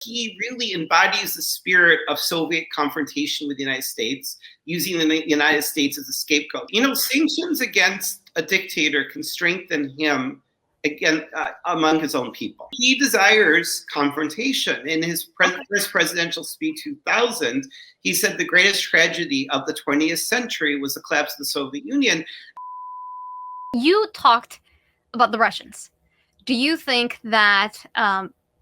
He really embodies the spirit of Soviet confrontation with the United States, using the United States as a scapegoat. Sanctions against a dictator can strengthen him again among his own people. He desires confrontation. In his first presidential speech, 2000, he said the greatest tragedy of the 20th century was the collapse of the Soviet Union. You talked about the Russians. Do you think that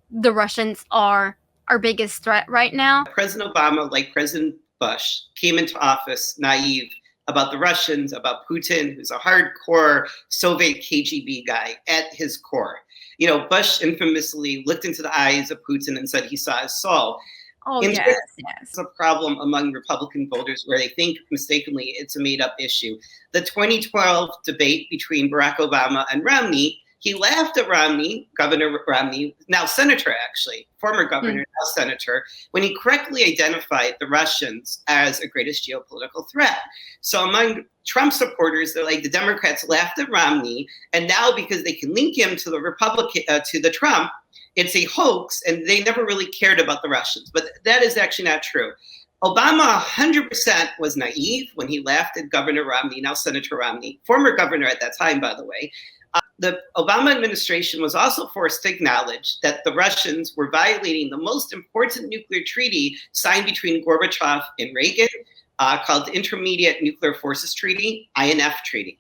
the Russians are our biggest threat right now? President Obama, like President Bush, came into office naive about the Russians, about Putin, who's a hardcore Soviet KGB guy at his core. Bush infamously looked into the eyes of Putin and said he saw his soul. Oh, yes. It's a problem among Republican voters where they think mistakenly it's a made-up issue. The 2012 debate between Barack Obama and Romney, he laughed at Romney, Governor Romney, now senator actually, former governor, now senator, when he correctly identified the Russians as a greatest geopolitical threat. So among Trump supporters, they're like, the Democrats laughed at Romney, and now because they can link him to the Trump, it's a hoax, and they never really cared about the Russians. But that is actually not true. Obama 100% was naive when he laughed at Governor Romney, now Senator Romney, former governor at that time, by the way. The Obama administration was also forced to acknowledge that the Russians were violating the most important nuclear treaty signed between Gorbachev and Reagan, called the Intermediate Nuclear Forces Treaty, INF Treaty.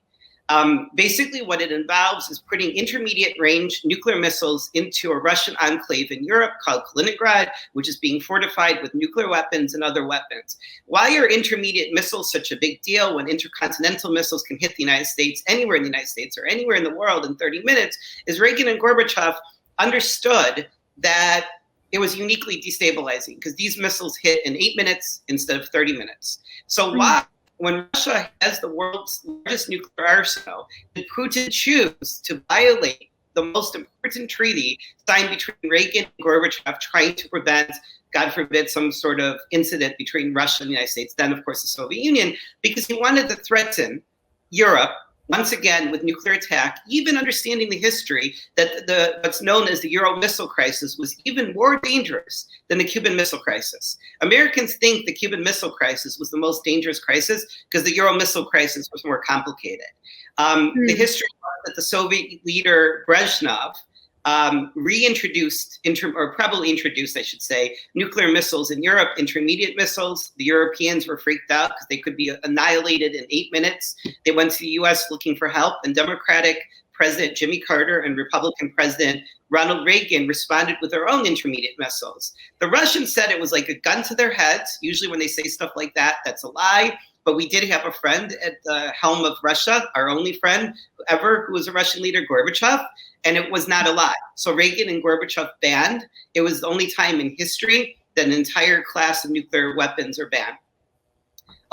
Basically, what it involves is putting intermediate range nuclear missiles into a Russian enclave in Europe called Kaliningrad, which is being fortified with nuclear weapons and other weapons. Why are intermediate missiles such a big deal when intercontinental missiles can hit the United States, anywhere in the United States or anywhere in the world in 30 minutes, is Reagan and Gorbachev understood that it was uniquely destabilizing because these missiles hit in 8 minutes instead of 30 minutes. So why? When Russia has the world's largest nuclear arsenal, did Putin choose to violate the most important treaty signed between Reagan and Gorbachev, trying to prevent, God forbid, some sort of incident between Russia and the United States, then, of course, the Soviet Union, because he wanted to threaten Europe once again with nuclear attack, even understanding the history that what's known as the Euro missile crisis was even more dangerous than the Cuban Missile Crisis. Americans think the Cuban Missile Crisis was the most dangerous crisis because the Euro missile crisis was more complicated. The history was that the Soviet leader Brezhnev reintroduced, or probably introduced, I should say, nuclear missiles in Europe, intermediate missiles. The Europeans were freaked out because they could be annihilated in 8 minutes. They went to the US looking for help, and Democratic President Jimmy Carter and Republican President Ronald Reagan responded with their own intermediate missiles. The Russians said it was like a gun to their heads. Usually when they say stuff like that, that's a lie. But we did have a friend at the helm of Russia, our only friend ever, who was a Russian leader, Gorbachev, and it was not a lie. So Reagan and Gorbachev banned. It was the only time in history that an entire class of nuclear weapons are banned.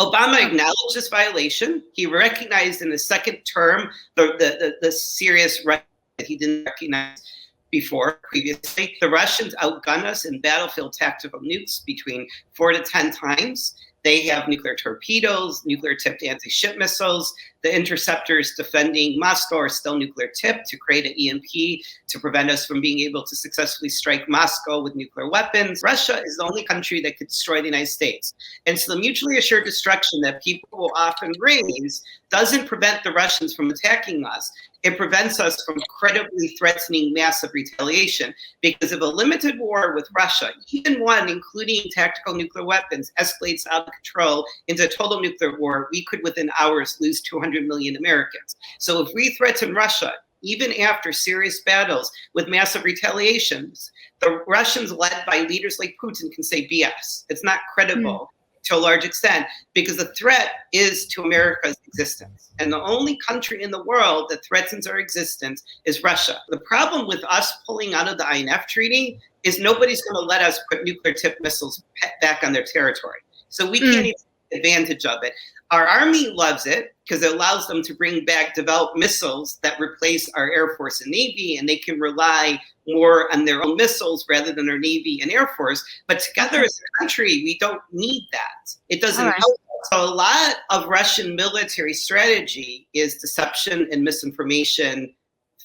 Obama acknowledged this violation. He recognized in his second term the serious right that he didn't recognize previously. The Russians outgun us in battlefield tactical nukes between 4 to 10 times. They have nuclear torpedoes, nuclear-tipped anti-ship missiles. The interceptors defending Moscow are still nuclear-tipped to create an EMP to prevent us from being able to successfully strike Moscow with nuclear weapons. Russia is the only country that could destroy the United States. And so the mutually assured destruction that people will often raise doesn't prevent the Russians from attacking us. It prevents us from credibly threatening massive retaliation, because if a limited war with Russia, even one including tactical nuclear weapons, escalates out of control into a total nuclear war, we could within hours lose 200 million Americans. So if we threaten Russia, even after serious battles with massive retaliations, the Russians led by leaders like Putin can say BS. It's not credible. To a large extent, because the threat is to America's existence. And the only country in the world that threatens our existence is Russia. The problem with us pulling out of the INF Treaty is nobody's going to let us put nuclear-tipped missiles back on their territory. So we can't even take advantage of it. Our Army loves it because it allows them to bring back developed missiles that replace our Air Force and Navy, and they can rely more on their own missiles rather than our Navy and Air Force. But together as a country, we don't need that. It doesn't help us. So a lot of Russian military strategy is deception and misinformation,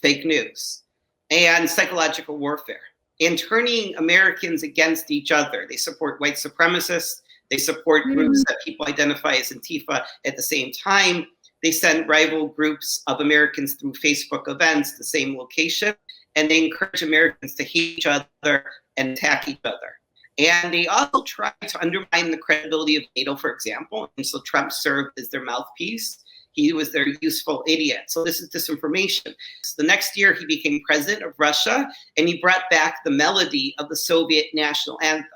fake news, and psychological warfare. and turning Americans against each other. They support white supremacists. They support groups that people identify as Antifa at the same time. They send rival groups of Americans through Facebook events, the same location, and they encourage Americans to hate each other and attack each other. And they also try to undermine the credibility of NATO, for example. And so Trump served as their mouthpiece. He was their useful idiot. So this is disinformation. So the next year, he became president of Russia, and he brought back the melody of the Soviet national anthem,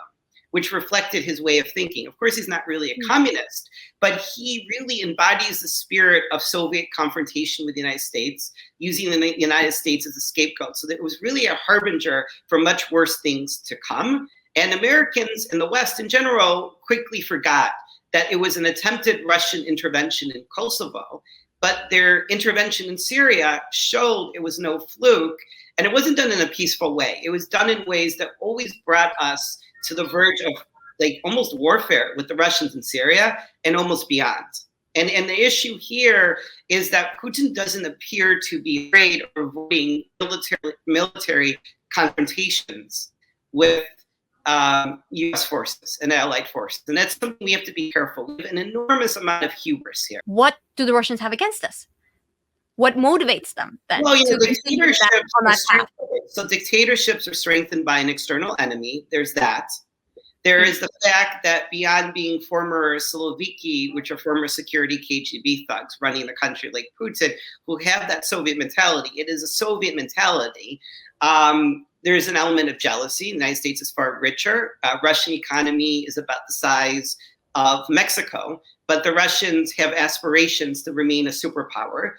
which reflected his way of thinking. Of course, he's not really a communist, but he really embodies the spirit of Soviet confrontation with the United States, using the United States as a scapegoat. So that it was really a harbinger for much worse things to come. And Americans in the West in general quickly forgot that it was an attempted Russian intervention in Kosovo, but their intervention in Syria showed it was no fluke, and it wasn't done in a peaceful way. It was done in ways that always brought us to the verge of like almost warfare with the Russians in Syria and almost beyond. And the issue here is that Putin doesn't appear to be afraid of avoiding military confrontations with U.S. forces and allied forces. And that's something we have to be careful. We have an enormous amount of hubris here. What do the Russians have against us? What motivates them then? Well, dictatorships are strengthened by an external enemy. There's that. There is the fact that beyond being former Siloviki, which are former security KGB thugs running the country like Putin, who have that Soviet mentality, it is a Soviet mentality. There's an element of jealousy. The United States is far richer. Russian economy is about the size of Mexico, but the Russians have aspirations to remain a superpower.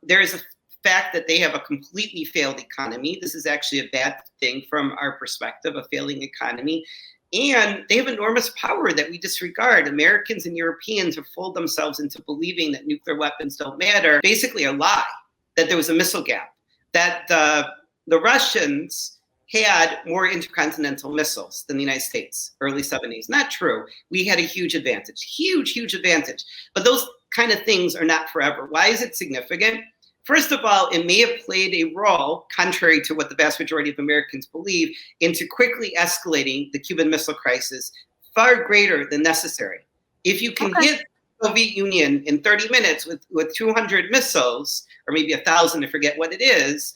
There is a fact that they have a completely failed economy. This is actually a bad thing from our perspective, a failing economy. And they have enormous power that we disregard. Americans and Europeans have fooled themselves into believing that nuclear weapons don't matter. Basically a lie, that there was a missile gap, that the Russians had more intercontinental missiles than the United States, early 70s. Not true. We had a huge advantage, huge advantage. But those kind of things are not forever. Why is it significant? First of all, it may have played a role, contrary to what the vast majority of Americans believe, into quickly escalating the Cuban Missile Crisis far greater than necessary. If you can hit the Soviet Union in 30 minutes with 200 missiles, or maybe 1,000, I forget what it is,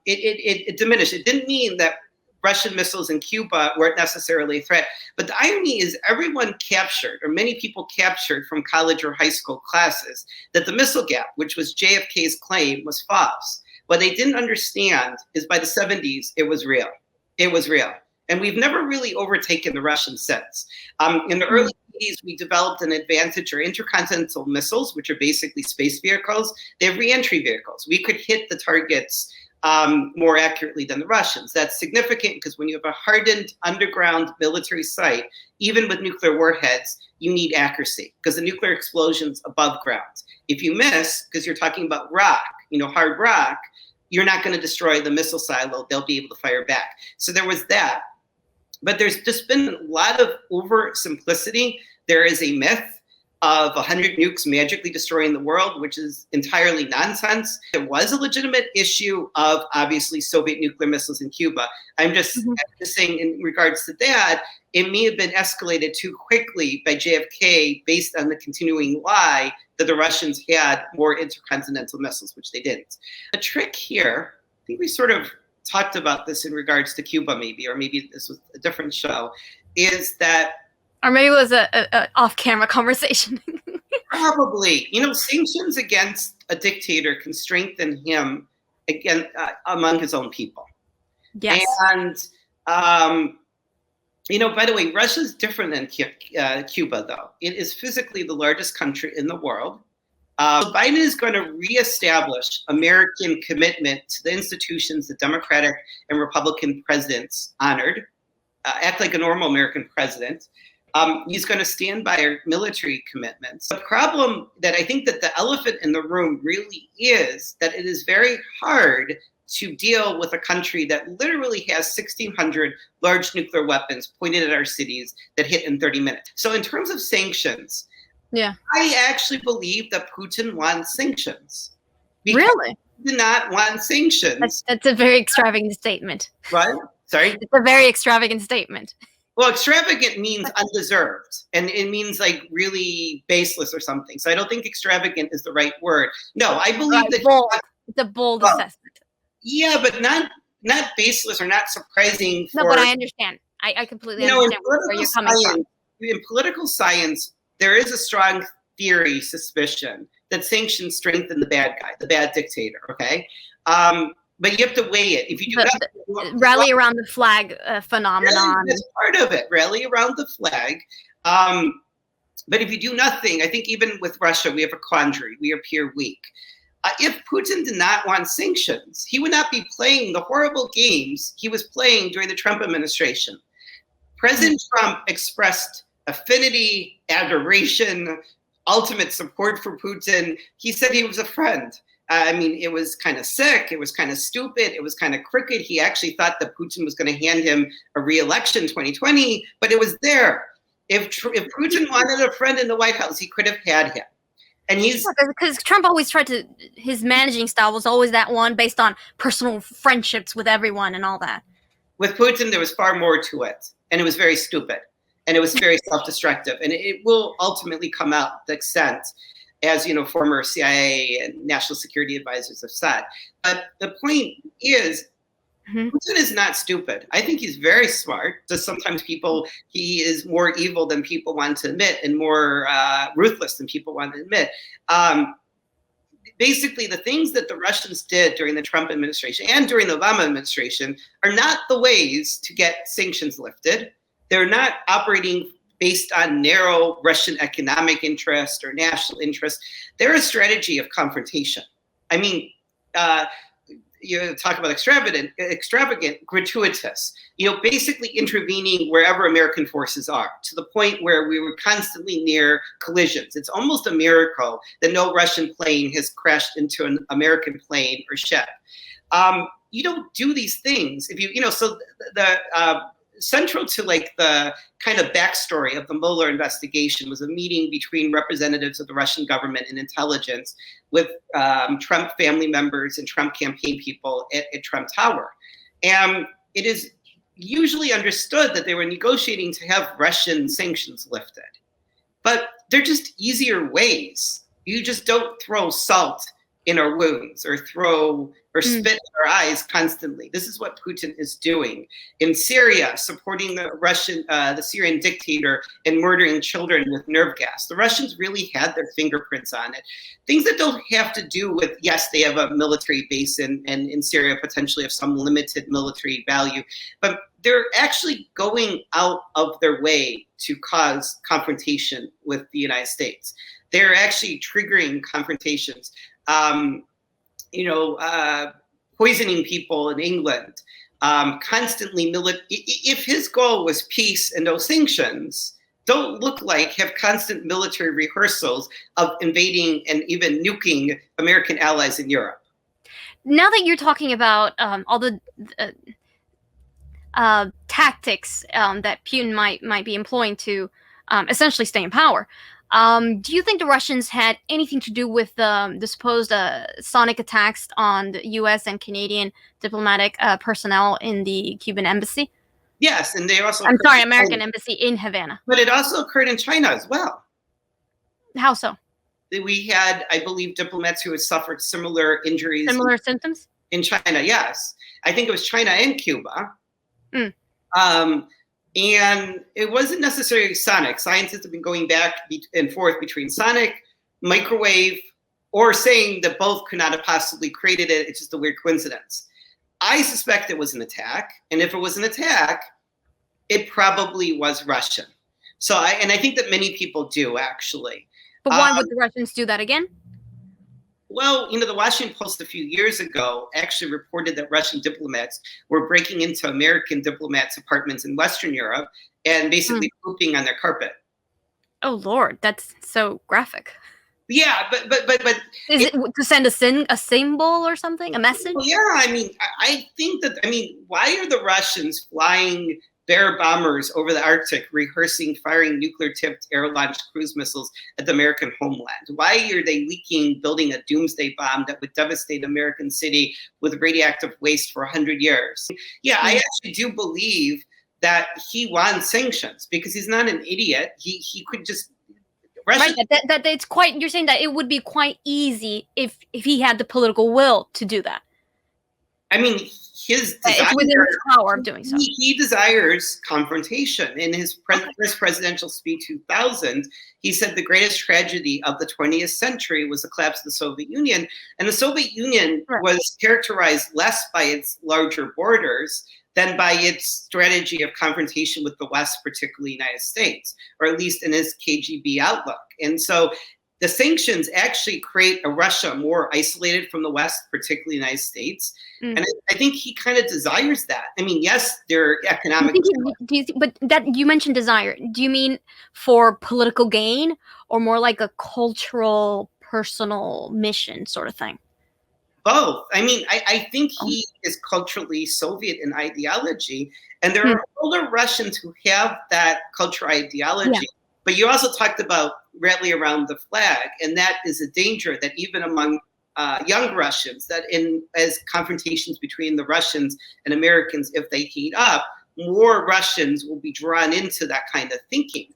it diminished. It didn't mean that Russian missiles in Cuba weren't necessarily a threat. But the irony is everyone captured, or many people captured from college or high school classes, that the missile gap, which was JFK's claim, was false. What they didn't understand is by the 70s, it was real. It was real. And we've never really overtaken the Russians since. In the early 80s, we developed an advantage, or intercontinental missiles, which are basically space vehicles. They have reentry vehicles. We could hit the targets more accurately than the Russians. That's significant because when you have a hardened underground military site, even with nuclear warheads, you need accuracy because the nuclear explosion's above ground. If you miss, because you're talking about rock, hard rock, you're not going to destroy the missile silo. They'll be able to fire back. So there was that. But there's just been a lot of oversimplicity. There is a myth of 100 nukes magically destroying the world, which is entirely nonsense. It was a legitimate issue of, obviously, Soviet nuclear missiles in Cuba. I'm just saying in regards to that, it may have been escalated too quickly by JFK based on the continuing lie that the Russians had more intercontinental missiles, which they didn't. The trick here, I think we sort of talked about this in regards to Cuba maybe, or maybe this was a different show, is that or maybe it was a off-camera conversation. Probably. Sanctions against a dictator can strengthen him again among his own people. Yes. And, by the way, Russia's different than Cuba, though. It is physically the largest country in the world. So Biden is going to reestablish American commitment to the institutions the Democratic and Republican presidents honored, act like a normal American president. He's going to stand by our military commitments. The problem that I think that the elephant in the room really is that it is very hard to deal with a country that literally has 1,600 large nuclear weapons pointed at our cities that hit in 30 minutes. So in terms of sanctions, I actually believe that Putin wants sanctions. Really? did not want sanctions. That's a very extravagant statement. What? Sorry? It's a very extravagant statement. Well, extravagant means undeserved, and it means like really baseless or something. So I don't think extravagant is the right word. No, I believe that bold. It's a bold assessment. Yeah, but not baseless or not surprising. No, but I understand. I completely understand where you're coming from. In political science, there is a strong suspicion that sanctions strengthen the bad guy, the bad dictator. Okay, but you have to weigh it. If you do not rally around the flag phenomenon, that's part of it. Rally around the flag. But if you do nothing, I think even with Russia, we have a quandary. We appear weak. If Putin did not want sanctions, he would not be playing the horrible games he was playing during the Trump administration. President Trump expressed affinity, adoration, ultimate support for Putin. He said he was a friend. I mean, it was kind of sick. It was kind of stupid. It was kind of crooked. He actually thought that Putin was going to hand him a re-election 2020, but it was there. If Putin wanted a friend in the White House, he could have had him. And he's because Trump always tried to, his managing style was always that one based on personal friendships with everyone and all that. With Putin, there was far more to it, and it was very stupid, and it was very self-destructive, and it will ultimately come out the extent, as you know, former CIA and national security advisors have said. But the point is, Putin is not stupid. I think he's very smart. Just sometimes he is more evil than people want to admit and more ruthless than people want to admit. Basically, the things that the Russians did during the Trump administration and during the Obama administration are not the ways to get sanctions lifted. They're not operating based on narrow Russian economic interest or national interest. They're a strategy of confrontation. I mean, you talk about extravagant, gratuitous, basically intervening wherever American forces are, to the point where we were constantly near collisions. It's almost a miracle that no Russian plane has crashed into an American plane or ship. You don't do these things if so the central to like the kind of backstory of the Mueller investigation was a meeting between representatives of the Russian government and intelligence with Trump family members and Trump campaign people at Trump Tower. And it is usually understood that they were negotiating to have Russian sanctions lifted. But they're just easier ways. You just don't throw salt in our wounds or spit in our eyes constantly. This is what Putin is doing in Syria, supporting the Syrian dictator and murdering children with nerve gas. The Russians really had their fingerprints on it. Things that don't have to do with, yes, they have a military base and in Syria potentially have some limited military value, but they're actually going out of their way to cause confrontation with the United States. They're actually triggering confrontations. Poisoning people in England, constantly if his goal was peace and no sanctions, don't have constant military rehearsals of invading and even nuking American allies in Europe. Now that you're talking about all the tactics that Putin might be employing to essentially stay in power, do you think the Russians had anything to do with the supposed sonic attacks on the U.S. and Canadian diplomatic personnel in the Cuban embassy? Yes, and they also... American embassy in Havana. But it also occurred in China as well. How so? We had, I believe, diplomats who had suffered similar injuries. Similar symptoms? In China, yes. I think it was China and Cuba. And it wasn't necessarily sonic. Scientists have been going back and forth between sonic, microwave, or saying that both could not have possibly created it. It's just a weird coincidence. I suspect it was an attack. And if it was an attack, it probably was Russian. I think that many people do, actually. But why would the Russians do that again? Well, the Washington Post a few years ago actually reported that Russian diplomats were breaking into American diplomats' apartments in Western Europe and basically pooping on their carpet. Oh Lord, that's so graphic. Yeah, but is it to send a symbol or something, a message? Yeah, I think that why are the Russians flying Bear bombers over the Arctic rehearsing firing nuclear-tipped air-launched cruise missiles at the American homeland? Why are they building a doomsday bomb that would devastate American city with radioactive waste for 100 years? Yeah, I actually do believe that he wants sanctions because he's not an idiot. He could just... Russia, right, that it's quite... You're saying that it would be quite easy if he had the political will to do that. I mean, his desire, it's within his power of doing so. He desires confrontation. In his first presidential speech, 2000, he said the greatest tragedy of the 20th century was the collapse of the Soviet Union. And the Soviet Union was characterized less by its larger borders than by its strategy of confrontation with the West, particularly the United States, or at least in his KGB outlook. And so the sanctions actually create a Russia more isolated from the West, particularly the United States. And I think he kind of desires that. I mean, yes, there are economic... But that you mentioned desire. Do you mean for political gain or more like a cultural, personal mission sort of thing? Both. I mean, I think he is culturally Soviet in ideology. And there are older Russians who have that cultural ideology. Yeah. But you also talked about rally around the flag, and that is a danger that even among young Russians, that as confrontations between the Russians and Americans, if they heat up, more Russians will be drawn into that kind of thinking.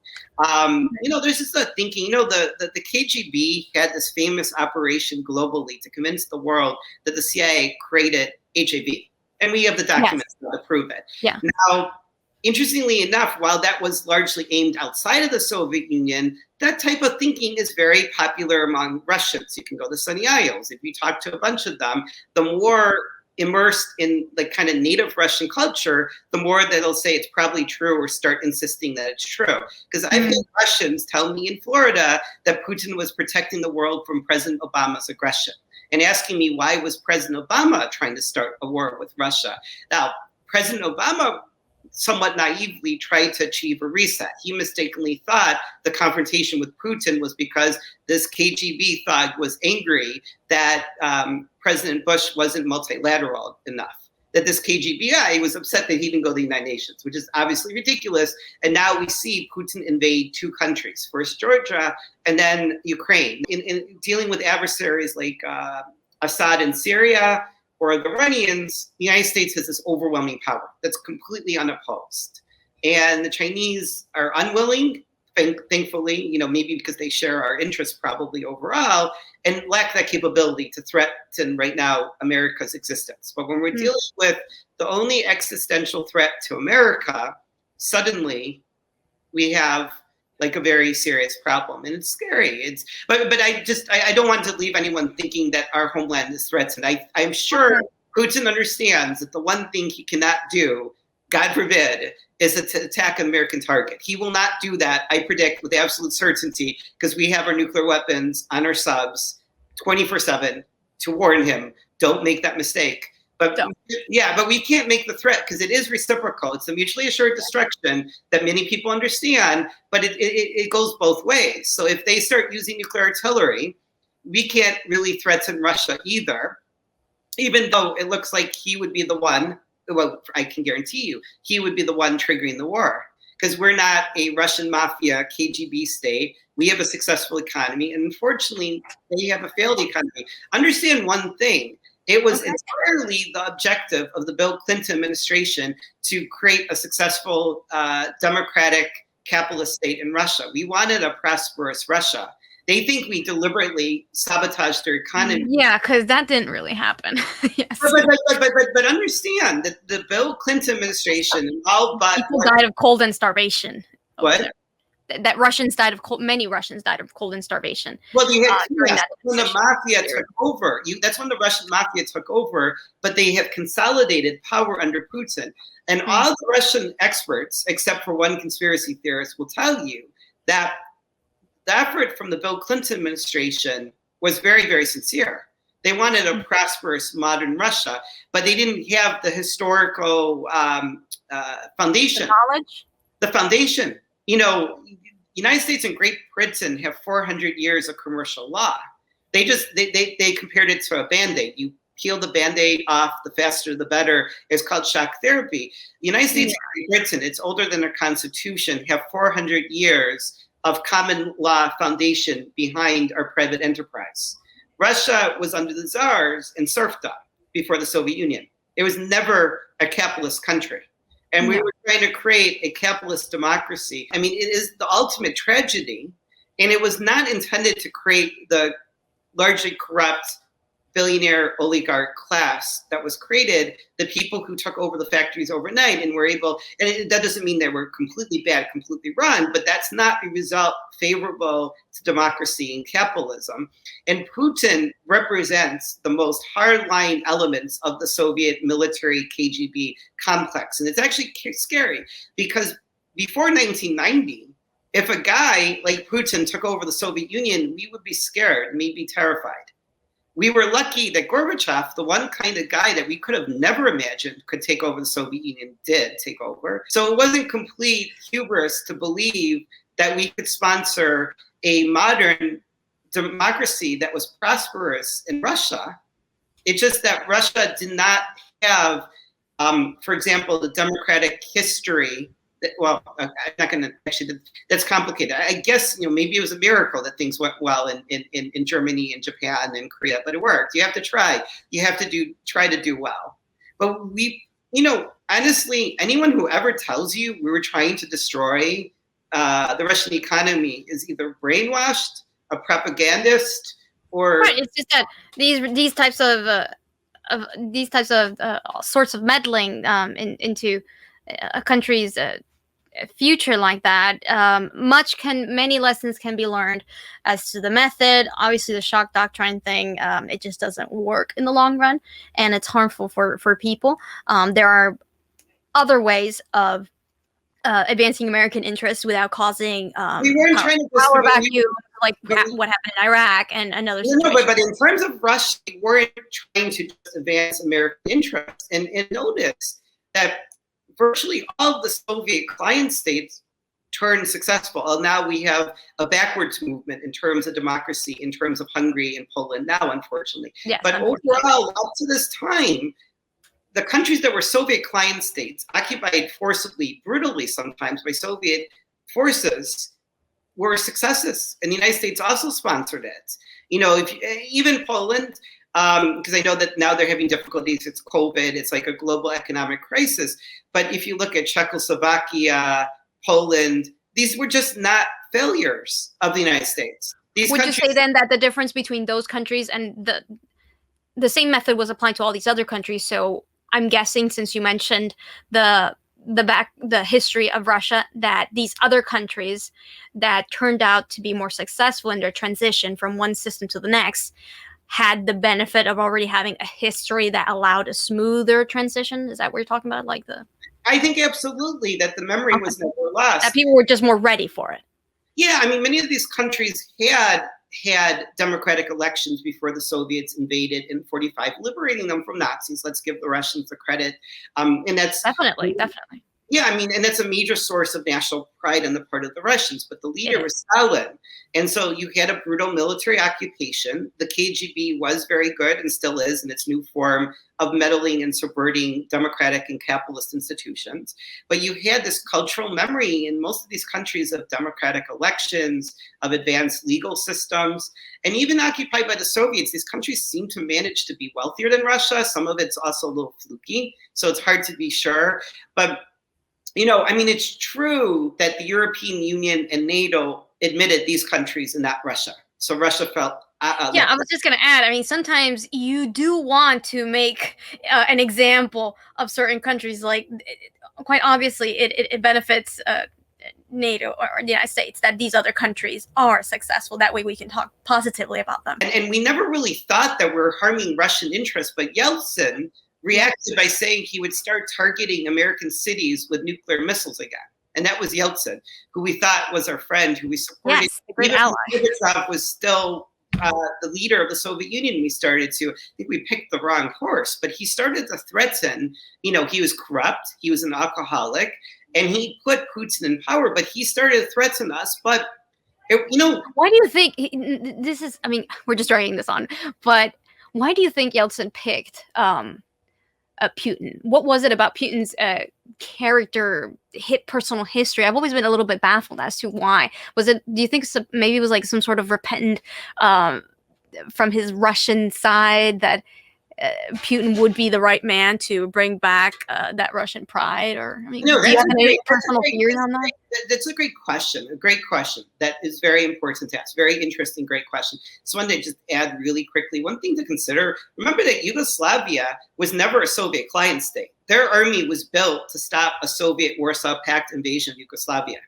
There's just a thinking, the KGB had this famous operation globally to convince the world that the CIA created HIV. And we have the documents to prove it. Yeah. Now, interestingly enough, while that was largely aimed outside of the Soviet Union, that type of thinking is very popular among Russians. You can go to Sunny Isles. If you talk to a bunch of them, the more immersed in the kind of native Russian culture, the more that they'll say it's probably true or start insisting that it's true. Because I've had Russians tell me in Florida that Putin was protecting the world from President Obama's aggression and asking me why was President Obama trying to start a war with Russia. Now, President Obama somewhat naively tried to achieve a reset. He mistakenly thought the confrontation with Putin was because this KGB thug was angry that President Bush wasn't multilateral enough. That this KGB guy was upset that he didn't go to the United Nations, which is obviously ridiculous. And now we see Putin invade two countries, first Georgia and then Ukraine. In dealing with adversaries like Assad in Syria, or the Iranians, the United States has this overwhelming power that's completely unopposed. And the Chinese are unwilling, thankfully, maybe because they share our interests probably overall, and lack that capability to threaten right now America's existence. But when we're dealing with the only existential threat to America, suddenly we have like a very serious problem, and it's scary. But I don't want to leave anyone thinking that our homeland is threatened. I'm sure Putin understands that the one thing he cannot do, God forbid, is to attack an American target. He will not do that, I predict with absolute certainty, because we have our nuclear weapons on our subs 24/7 to warn him, don't make that mistake. But but we can't make the threat because it is reciprocal. It's a mutually assured destruction that many people understand, but it goes both ways. So if they start using nuclear artillery, we can't really threaten Russia either, even though it looks like he would be the one, well, I can guarantee you, he would be the one triggering the war. Because we're not a Russian mafia KGB state. We have a successful economy, and unfortunately, they have a failed economy. Understand one thing. It was entirely the objective of the Bill Clinton administration to create a successful democratic capitalist state in Russia. We wanted a prosperous Russia. They think we deliberately sabotaged their economy. Yeah, because that didn't really happen. Yes. But understand that the Bill Clinton administration, all but people died of cold and starvation. What? That Russians died of cold. Many Russians died of cold and starvation. Well, you had when the mafia took over. That's when the Russian mafia took over. But they have consolidated power under Putin. And all the Russian experts, except for one conspiracy theorist, will tell you that the effort from the Bill Clinton administration was very, very sincere. They wanted a prosperous, modern Russia, but they didn't have the historical foundation. The knowledge? The foundation. United States and Great Britain have 400 years of commercial law. They compared it to a Band-Aid. You peel the Band-Aid off, the faster the better. It's called shock therapy. The United States and Great Britain, it's older than our Constitution, have 400 years of common law foundation behind our private enterprise. Russia was under the czars and serfdom before the Soviet Union. It was never a capitalist country. And we were trying to create a capitalist democracy. I mean, it is the ultimate tragedy. And it was not intended to create the largely corrupt billionaire oligarch class that was created, the people who took over the factories overnight and were able, and that doesn't mean they were completely bad, completely wrong, but that's not a result favorable to democracy and capitalism. And Putin represents the most hardline elements of the Soviet military KGB complex. And it's actually scary because before 1990, if a guy like Putin took over the Soviet Union, we would be scared, maybe terrified. We were lucky that Gorbachev, the one kind of guy that we could have never imagined could take over the Soviet Union, did take over. So it wasn't complete hubris to believe that we could sponsor a modern democracy that was prosperous in Russia. It's just that Russia did not have, for example, the democratic history. Well, I'm not going to actually. That's complicated. I guess maybe it was a miracle that things went well in Germany and Japan and Korea, but it worked. You have to try. You have to try to do well. But honestly, anyone who ever tells you we were trying to destroy the Russian economy is either brainwashed, a propagandist, or right. It's just that these types of sorts of meddling into a country's future like that, many lessons can be learned as to the method. Obviously, the shock doctrine thing, it just doesn't work in the long run, and it's harmful for people. There are other ways of advancing American interests without causing we weren't trying to power vacuum, like what happened in Iraq and another situation. No, but in terms of Russia, we weren't trying to just advance American interests. And notice that virtually all of the Soviet client states turned successful. Well, now we have a backwards movement in terms of democracy, in terms of Hungary and Poland now, unfortunately. Yes, but overall, up to this time, the countries that were Soviet client states, occupied forcibly, brutally sometimes by Soviet forces, were successes. And the United States also sponsored it. Even Poland, because I know that now they're having difficulties. It's COVID. It's like a global economic crisis. But if you look at Czechoslovakia, Poland, these were just not failures of the United States. Would you say then that the difference between those countries and the same method was applied to all these other countries? So I'm guessing, since you mentioned the history of Russia, that these other countries that turned out to be more successful in their transition from one system to the next had the benefit of already having a history that allowed a smoother transition? Is that what you're talking about? I think absolutely that the memory was never lost. That people were just more ready for it. Yeah, I mean, many of these countries had democratic elections before the Soviets invaded in 1945, liberating them from Nazis. Let's give the Russians the credit. And that's definitely. Yeah, I mean, and that's a major source of national pride on the part of the Russians. But the leader was Stalin. And so you had a brutal military occupation. The KGB was very good and still is in its new form of meddling and subverting democratic and capitalist institutions. But you had this cultural memory in most of these countries of democratic elections, of advanced legal systems, and even occupied by the Soviets, these countries seem to manage to be wealthier than Russia. Some of it's also a little fluky, so it's hard to be sure. But it's true that the European Union and NATO admitted these countries and not Russia. So Russia felt. I was just going to add, I mean, sometimes you do want to make an example of certain countries. Like, quite obviously, it benefits NATO or the United States that these other countries are successful. That way we can talk positively about them. And we never really thought that we're harming Russian interests, but Yeltsin reacted by saying he would start targeting American cities with nuclear missiles again. And that was Yeltsin, who we thought was our friend, who we supported. Yes, a great ally. Gorbachev was still the leader of the Soviet Union. We started to, I think we picked the wrong horse, but he started to threaten, he was corrupt, he was an alcoholic, and he put Putin in power, but he started to threaten us. But, why do you think this is, I mean, we're just dragging this on, but why do you think Yeltsin picked Putin? What was it about Putin's character, personal history? I've always been a little bit baffled as to why. Was it? Do you think maybe it was like some sort of repentant from his Russian side that Putin would be the right man to bring back that Russian pride? Or do you have any personal theory on that? That's a great question. A great question that is very important to ask. Very interesting, great question. So one to just add really quickly, one thing to consider, remember that Yugoslavia was never a Soviet client state. Their army was built to stop a Soviet Warsaw Pact invasion of Yugoslavia.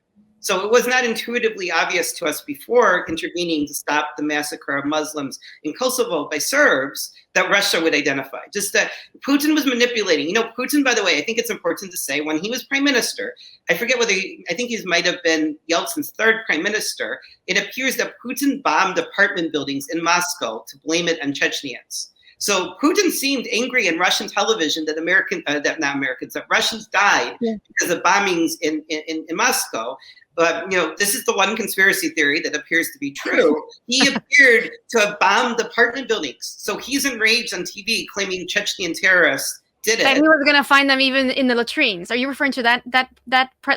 So it was not intuitively obvious to us before intervening to stop the massacre of Muslims in Kosovo by Serbs that Russia would identify. Just that Putin was manipulating. Putin, by the way, I think it's important to say, when he was prime minister, I forget whether, I think he might have been Yeltsin's third prime minister, it appears that Putin bombed apartment buildings in Moscow to blame it on Chechens. So Putin seemed angry in Russian television that Russians died because of bombings in Moscow. But, this is the one conspiracy theory that appears to be true. He appeared to have bombed apartment buildings. So he's enraged on TV claiming Chechen terrorists did it. And he was going to find them even in the latrines. Are you referring to that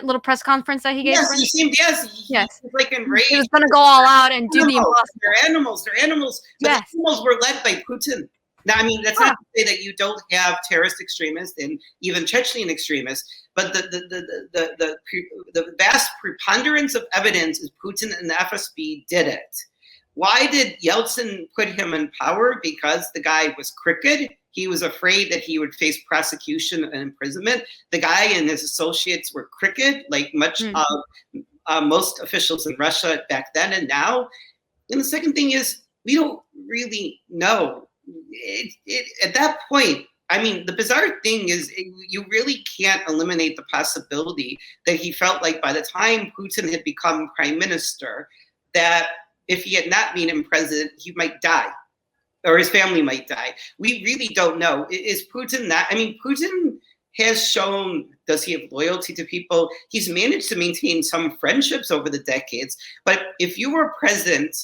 little press conference that he gave? Yes, he seemed, he was like enraged. He was going to go all out and do the impossible. They're animals. But the animals were led by Putin. Now, I mean, that's not to say that you don't have terrorist extremists and even Chechen extremists, but the vast preponderance of evidence is Putin and the FSB did it. Why did Yeltsin put him in power? Because the guy was crooked. He was afraid that he would face prosecution and imprisonment. The guy and his associates were crooked, like much of most officials in Russia back then and now. And the second thing is, we don't really know. At that point, I mean, the bizarre thing is you really can't eliminate the possibility that he felt like by the time Putin had become prime minister, that if he had not been in president, he might die or his family might die. We really don't know. Is Putin that? I mean, Putin has shown, does he have loyalty to people? He's managed to maintain some friendships over the decades. But if you were president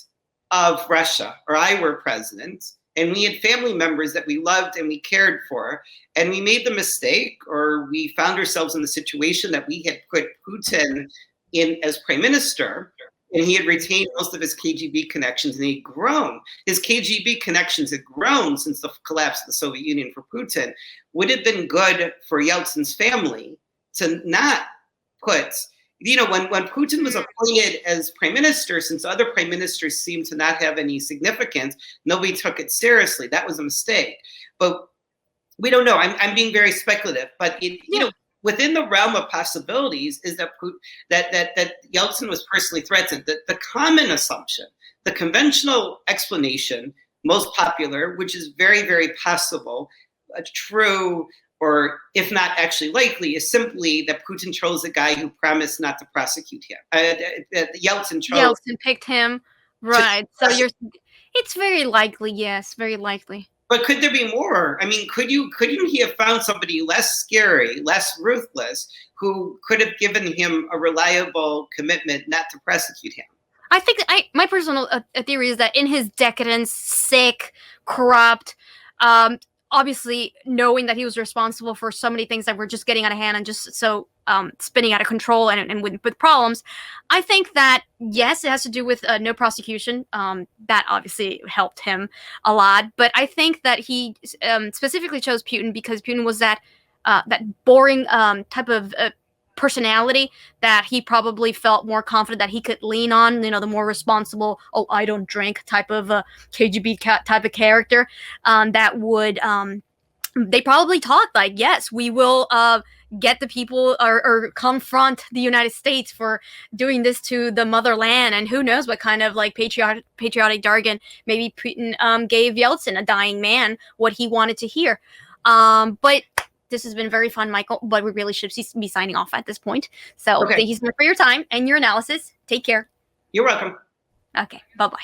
of Russia or I were president, and we had family members that we loved and we cared for, and we made the mistake, or we found ourselves in the situation that we had put Putin in as prime minister, and he had retained most of his KGB connections, and he'd grown. His KGB connections had grown since the collapse of the Soviet Union for Putin. Would it have been good for Yeltsin's family to not put, when Putin was appointed as prime minister, since other prime ministers seemed to not have any significance, nobody took it seriously. That was a mistake. But we don't know. I'm being very speculative. But within the realm of possibilities is that that Yeltsin was personally threatened. The common assumption, the conventional explanation, most popular, which is very, very possible, true, or if not actually likely, is simply that Putin chose a guy who promised not to prosecute him. Yeltsin picked him, right? So it's very likely, yes, very likely. But could there be more? I mean, couldn't he have found somebody less scary, less ruthless, who could have given him a reliable commitment not to prosecute him? I think my personal theory is that in his decadence, sick, corrupt, obviously knowing that he was responsible for so many things that were just getting out of hand and just so spinning out of control and with problems, I think that, yes, it has to do with no prosecution. That obviously helped him a lot. But I think that he specifically chose Putin because Putin was that boring type of personality that he probably felt more confident that he could lean on, the more responsible, I don't drink type of KGB type of character that would, they probably talked like, yes, we will get the people or confront the United States for doing this to the motherland, and who knows what kind of like patriotic jargon maybe Putin gave Yeltsin, a dying man, what he wanted to hear. But this has been very fun, Michael, but we really should be signing off at this point. So Thank you so much for your time and your analysis. Take care. You're welcome. Okay, bye-bye.